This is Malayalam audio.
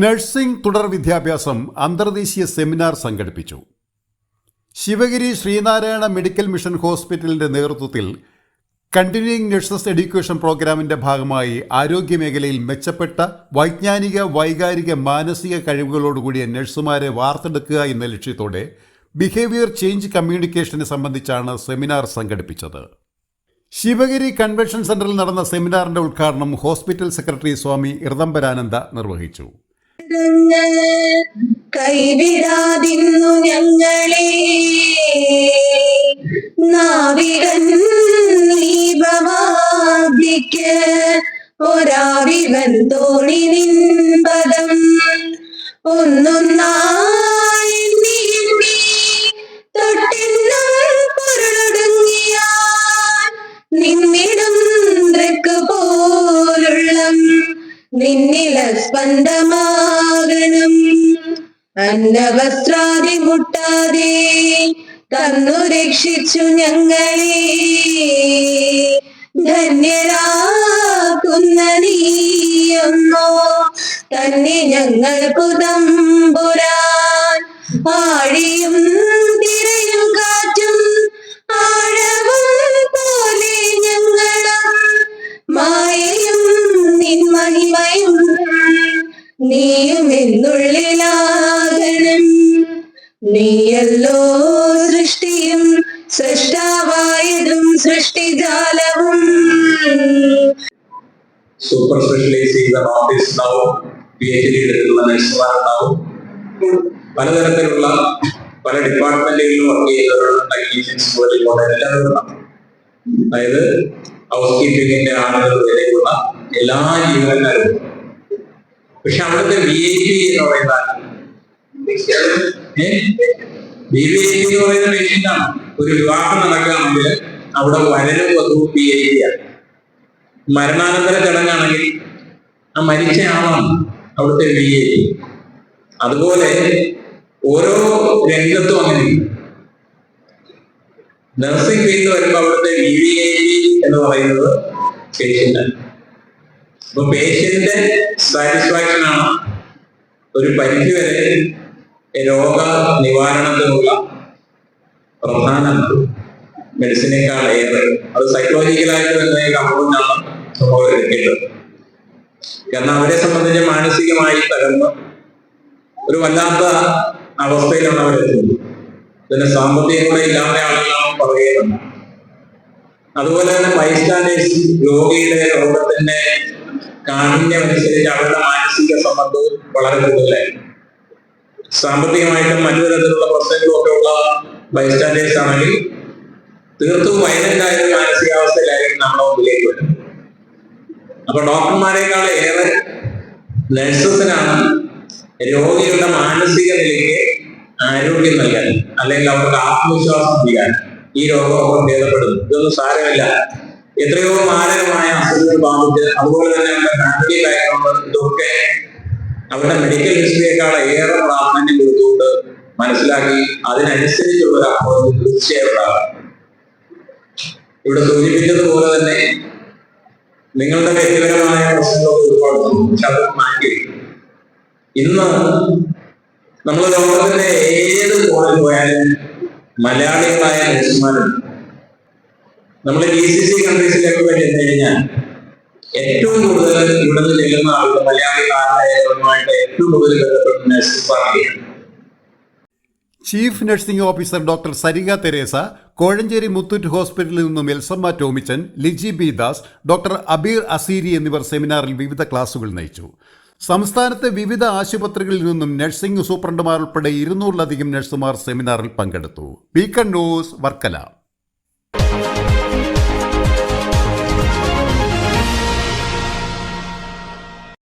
നഴ്സിംഗ് തുടർ വിദ്യാഭ്യാസം അന്തർദേശീയ സെമിനാർ സംഘടിപ്പിച്ചു. ശിവഗിരി ശ്രീനാരായണ മെഡിക്കൽ മിഷൻ ഹോസ്പിറ്റലിൻ്റെ നേതൃത്വത്തിൽ കണ്ടിന്യൂയിങ് നഴ്സസ് എഡ്യൂക്കേഷൻ പ്രോഗ്രാമിൻ്റെ ഭാഗമായി ആരോഗ്യമേഖലയിൽ മെച്ചപ്പെട്ട വൈജ്ഞാനിക, വൈകാരിക, മാനസിക കഴിവുകളോടുകൂടിയ നഴ്സുമാരെ വാർത്തെടുക്കുക എന്ന ലക്ഷ്യത്തോടെ ബിഹേവിയർ ചേഞ്ച് കമ്മ്യൂണിക്കേഷനെ സംബന്ധിച്ചാണ് സെമിനാർ സംഘടിപ്പിച്ചത്. ശിവഗിരി കൺവെൻഷൻ സെന്ററിൽ നടന്ന സെമിനാറിന്റെ ഉദ്ഘാടനം ഹോസ്പിറ്റൽ സെക്രട്ടറി സ്വാമി ഇർദംബരാനന്ദ നിർവഹിച്ചു. കൈവിടാതിന്നു ഞങ്ങളെ നാവികൻ ദീപമാദിക്ക് ഒരാവിവൻ തോണി നിൻപദം ഒന്നൊന്നായി നീന്തി തൊട്ടെന്നും പൊരുളൊടുങ്ങിയാൽ നിന്നിടും ദൃക്ക് പോലുള്ള നിന്നില സ്പന്ദമാകണം. അന്നവസ്ത്രാദി മുട്ടാതെ തന്നു രക്ഷിച്ചു ഞങ്ങളെ ധന്യരാക്കുന്ന നീയൊന്നോ തന്നെ ഞങ്ങൾക്കു തമ്പുരാൻ. ആഴിയും തിരയും കാറ്റും ആഴവും പോലെ ഞങ്ങളും മായയും നിൻമഹിമയും നീയും എന്നുള്ളിലാകണം. നീയല്ലോ സൃഷ്ടിയും സൃഷ്ടാവായതും സൃഷ്ടിജാലവും. സൂപ്പർ സ്പെഷ്യലൈസ് ചെയ്ത ഡോക്ടേഴ്സ് ഉണ്ടാവും, PhD എടുക്കുന്ന നഴ്സുമാരുണ്ടാവും, പലതരത്തിലുള്ള പല ഡിപ്പാർട്ട്മെന്റുകളിലും വർക്ക് ചെയ്യുന്നവരുണ്ട്, എല്ലാവരും ഉണ്ടാവും. അതായത് ഹൗസ് കീപ്പിങ്ങിന്റെ ആളുകൾ വരെയുള്ള എല്ലാ ജീവനക്കാരും. പക്ഷെ അവിടുത്തെ VIP എന്ന് പറയുന്നത് VIP എന്ന് പറയുന്ന പേഷ്യന്റാണ്. ഒരു വിവാഹം നടക്കുകയാണെങ്കിൽ അവിടെ വരനും വധുവും VIP ആണ്. മരണാനന്തര ചടങ്ങാണെങ്കിൽ ആ മരിച്ച ആളാണ് അവിടുത്തെ VIP. അതുപോലെ ഓരോ രംഗത്തും അങ്ങനെ. നഴ്സിംഗ് ഫീൽഡ് വരുമ്പോൾ അവിടുത്തെ VIP എന്ന് പറയുന്നത് പേഷ്യന്റാണ്. അപ്പൊ പേഷ്യന്റെ സാറ്റിസ്ഫാക്ഷൻ ആണ് ഒരു പരിധി വരെ രോഗ നിവാരണത്തിനുള്ള പ്രധാന മെഡിസിനേക്കാൾ ഏറെ. അത് സൈക്കോളജിക്കലായിട്ട് തന്നെ കമ്പൗണ്ടാണ് സംഭവം എടുക്കേണ്ടത്. കാരണം അവരെ സംബന്ധിച്ച് മാനസികമായി തകർന്ന് ഒരു വല്ലാത്ത അവസ്ഥയിലാണ് അവരെത്തുന്നത്. പിന്നെ സാമ്പത്തികം കൂടെ ഇല്ലാത്ത ആളുകളാണ് പറയുന്നത്. അതുപോലെ തന്നെ ബൈസ്റ്റാൻഡേഴ്സ് രോഗിയുടെ രോഗത്തിന്റെ കാഠിന്യമനുസരിച്ച് അവരുടെ മാനസിക സമ്മർദ്ദവും വളരെ കൂടുതലായിരുന്നു. സാമ്പത്തികമായിട്ടും മറ്റു തരത്തിലുള്ള പ്രശ്നങ്ങളും ഒക്കെ ഉള്ള ബൈസ്റ്റാൻഡേഴ്സ് ആണെങ്കിൽ തീർത്തും വയലന്റായ മാനസികാവസ്ഥയിലായിരിക്കും നമ്മുടെ മുമ്പിലേക്ക് വരുന്നത്. അപ്പൊ ഡോക്ടർമാരെക്കാൾ ഏറെ നഴ്സസിനാണ് രോഗിയുടെ മാനസിക നിലയ്ക്ക് ആരോഗ്യം നൽകാൻ, അല്ലെങ്കിൽ അവർക്ക് ആത്മവിശ്വാസം നൽകാൻ. ഈ രോഗമൊക്കെ ഭേദപ്പെടുന്നു, ഇതൊന്നും സാരമില്ല, എത്രയോ മാരകമായ അസുഖങ്ങൾ ബാധിച്ച് അതുപോലെ തന്നെ അവരുടെ ഫാമിലി ബാക്ക്ഗ്രൗണ്ട് ഇതൊക്കെ അവരുടെ മെഡിക്കൽ ഹിസ്റ്ററിയേക്കാൾ ഏറെ പ്രാധാന്യം കൊടുത്തുകൊണ്ട് മനസ്സിലാക്കി അതിനനുസരിച്ചുള്ള ഒരു അപ്രോച്ച് തീർച്ചയായും ഉണ്ടാകാം. ഇവിടെ സൂചിപ്പിച്ചതുപോലെ തന്നെ നിങ്ങളുടെ വ്യക്തിപരമായ പ്രശ്നങ്ങളൊക്കെ ഒരുപാട്, പക്ഷെ അത് മാറ്റി ഇന്ന് നമ്മൾ ലോകത്തിന്റെ ഏത് കോണിൽ പോയാലും മലയാളികളായ നഴ്സുമാരുണ്ട്. നമ്മൾ GCC കൺട്രീസിലേക്ക് ചെന്ന് കഴിഞ്ഞാൽ ഏറ്റവും കൂടുതൽ ഇവിടെ നിന്ന് ചെല്ലുന്ന ആളുകൾ മലയാളികളായിട്ട് ഏറ്റവും കൂടുതൽ ബന്ധപ്പെട്ട നഴ്സുമാരാണ്. Chief nursing officer doctor Sarika Theresa, Kozhencherry Muthoot ഹോസ്പിറ്റലിൽ നിന്നും Elsamma Tomichan, Liji B Das, doctor Abeer Asiri എന്നിവർ സെമിനാറിൽ വിവിധ ക്ലാസുകൾ നയിച്ചു. സംസ്ഥാനത്തെ വിവിധ ആശുപത്രികളിൽ നിന്നും നഴ്സിംഗ് സൂപ്രണ്ടുമാർ ഉൾപ്പെടെ 200-ലധികം നഴ്സുമാർ സെമിനാറിൽ പങ്കെടുത്തു. Beacon news, Varkala.